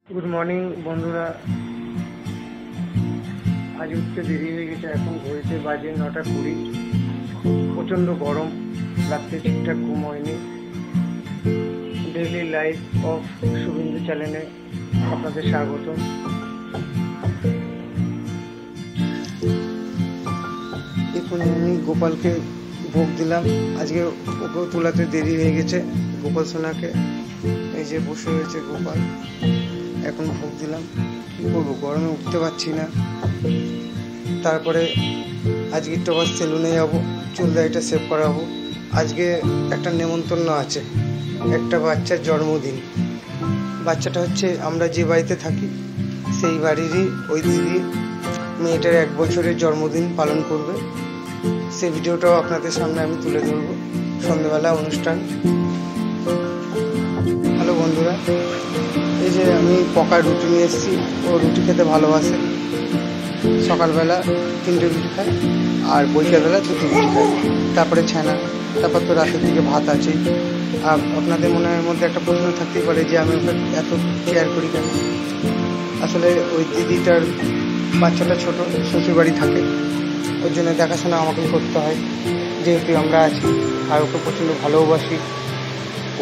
Good morning বন্ধুরা। আজ উঠতে দেরি হয়ে গেছে, এখন ঘড়িতে বাজে 9:20। প্রচণ্ড গরম, রাত্রে ঠিকঠাক ঘুম হয়নি। ডেইলি লাইফ অফ শুভেন্দু চ্যানেলে আপনাদের স্বাগত। এখন আমি গোপালকে ভোগ দিলাম। আজকে ওকেও তোলাতে দেরি হয়ে গেছে, গোপাল সোনাকে। এই যে বসে রয়েছে গোপাল, এখন ভোগ দিলাম। কী করবো, গরমে উঠতে পারছি না। তারপরে আজকে একটু আবার সেলুনে যাবো, চুল দাড়িটা সেভ করাবো। আজকে একটা নেমন্তন্ন আছে, একটা বাচ্চার জন্মদিন। বাচ্চাটা হচ্ছে আমরা যে বাড়িতে থাকি সেই বাড়িরই ওই দিদি মেয়েটার 1 বছরের জন্মদিন পালন করবে। সেই ভিডিওটাও আপনাদের সামনে আমি তুলে ধরবো। সন্ধ্যেবেলা অনুষ্ঠান। হ্যালো বন্ধুরা, এই যে আমি পকার রুটি নিয়ে এসেছি। ও রুটি খেতে ভালোবাসে। সকালবেলা 3টে রুটি খায় আর বৈকালবেলা 2টি রুটি খায়, তারপরে ছানা, তারপর তো রাতের দিকে ভাত আছেই। আর আপনাদের মনের মধ্যে একটা প্রশ্ন থাকতেই পারে যে আমি ওকে এত কেয়ার করি কেন। আসলে ওই দিদিটার বাচ্চাটা ছোট, শ্বশুরবাড়ি থাকে, ওর জন্য দেখাশোনা আমাকেই করতে হয়, যেহেতু আমরা আছি। আর ওকে প্রচণ্ড ভালোবাসি,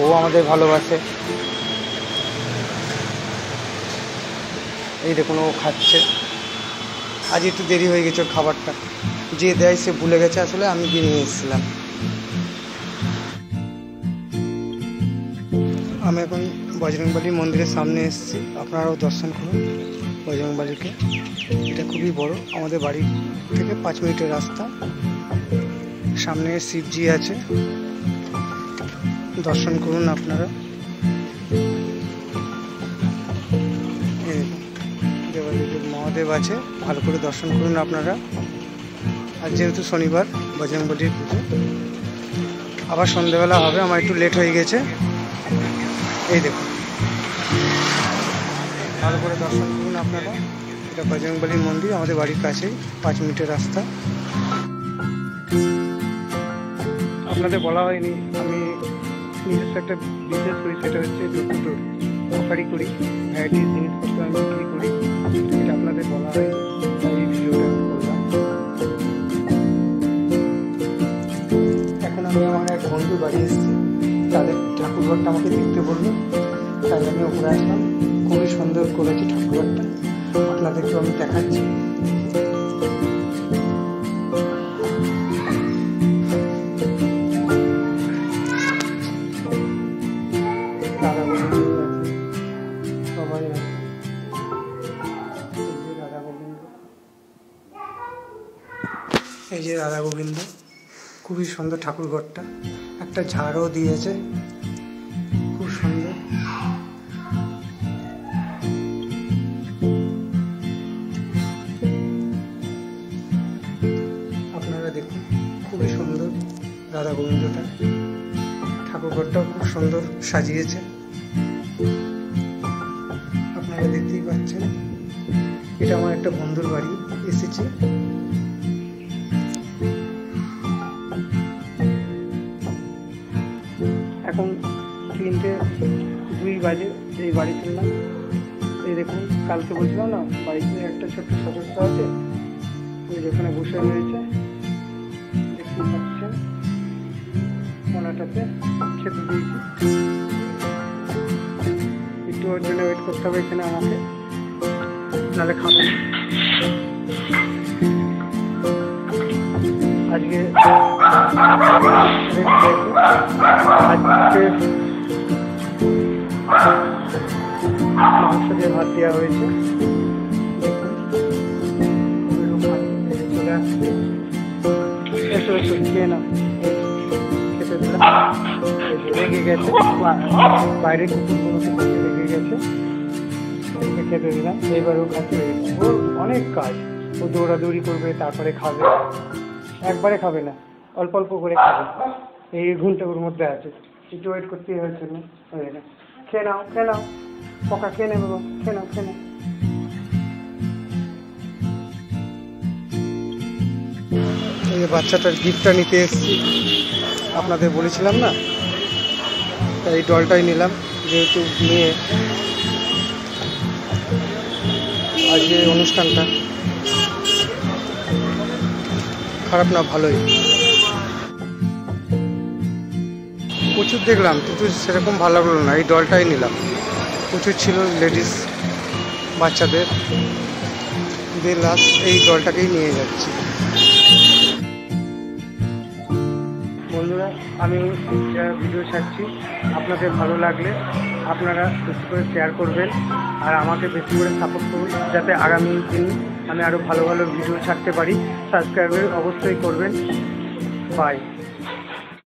ও আমাদের ভালোবাসে। এই দেখুন ও খাচ্ছে। আজ একটু দেরি হয়ে গেছে ওর খাবারটা, যে দেয় সে ভুলে গেছে। আসলে আমি গিয়ে নিয়ে এসেছিলাম। আমি এখন বজরংবলী মন্দিরের সামনে এসেছি, আপনারাও দর্শন করুন বজরংবলীকে। এটা খুবই বড়, আমাদের বাড়ি থেকে 5 মিনিটের রাস্তা। সামনে শিবজি আছে, দর্শন করুন আপনারা। মহাদেব আছে, ভালো করে দর্শন করুন আপনারা। আর যেহেতু শনিবার, বজরংবলীর পুজো। আবার সন্ধ্যেবেলা হবে, আমার একটু লেট হয়ে গেছে। এই দেখুন, ভালো করে দর্শন করুন আপনারা। এটা বজরংবলীর মন্দির, আমাদের বাড়ির কাছেই, 5 মিনিটের রাস্তা। আপনাদের বলা হয়নি, আমি নিজস্ব একটা বিজনেস করি, সেটা হচ্ছে দুটো অফারি করি, ভ্যারাইটিস জিনিসপত্র আমি বিক্রি করি। এটা আপনাদের বলা হয়, এই ভিডিওটা করলাম। এখন আমি আমার এক বন্ধু বাড়ি এসেছি, তাদের ঠাকুরঘরটা আমাকে দেখতে বললো, তাই আমি ওপরে আসলাম। খুবই সুন্দর করেছে ঠাকুরঘরটা, আপনাদেরকেও আমি দেখাচ্ছি। সবাই আছে, রাধা গোবিন্দ। এই যে রাধা গোবিন্দ, খুবই সুন্দর ঠাকুরঘরটা। একটা ঝাড়ও দিয়েছে, খুব সুন্দর। আপনারা দেখুন, খুবই সুন্দর রাধা গোবিন্দটা। ঠাকুরঘরটাও খুব সুন্দর সাজিয়েছে, আপনারা দেখতেই পাচ্ছেন। এটা আমার একটা বন্ধুর বাড়ি এসেছি। এখন 3:02 বাজে, এই বাড়ি ফিরলাম। এই দেখুন, কালকে বলছিলাম না বাড়িতে একটা ছোট্ট সদস্য আছে, ওই যেখানে বসে রয়েছে, দেখতে পাচ্ছেন। কোনাটাতে খেতে দিয়েছি, একটু ওর জন্য ওয়েট করতে হবে এখানে আমাকে, নাহলে খাবে। আজকে মাংস দিয়ে ভাত দেওয়া হয়েছে। চলে আসছে, এসো এসো খেয়ে নাও। খেতে দিলাম, রেগে গেছে, বাইরে কুকুরগুলো রেগে গেছে, খেতে দিলাম। এইবারও খাচ্ছে, ওর অনেক কাজ। ও দৌড়াদৌড়ি করবে, তারপরে খাবে। একবারে খাবে না, অল্প অল্প করে খাবে। এই ঘুমটা ওর মধ্যে আছে, একটু ওয়েট করতেই হয়েছে না। খেয়ে নাও, খেয়ে নাও, পকা খেয়ে নেবে, খেয়ে নাও, খেয়ে নাও। এই বাচ্চাটার গিফটটা নিতে এসেছি, আপনাদের বলেছিলাম না, তাই এই ডলটাই নিলাম, যেহেতু মেয়ে আজকে অনুষ্ঠানটা খারাপ না, ভালোই। প্রচুর দেখলাম কিন্তু সেরকম ভালো লাগলো না, এই দলটাই নিলাম। প্রচুর ছিল লেডিস, বাচ্চাদের, লাস্ট এই দলটাকেই নিয়ে যাচ্ছি। বন্ধুরা, আমি ভিডিও ছাড়ছি, আপনাদের ভালো লাগলে আপনারা বেশি করে শেয়ার করবেন আর আমাকে বেশি করে সাপোর্ট করুন, যাতে আগামী দিন আমি আরও ভালো ভালো ভিডিও ছাড়তে পারি। সাবস্ক্রাইব অবশ্যই করবেন। বাই।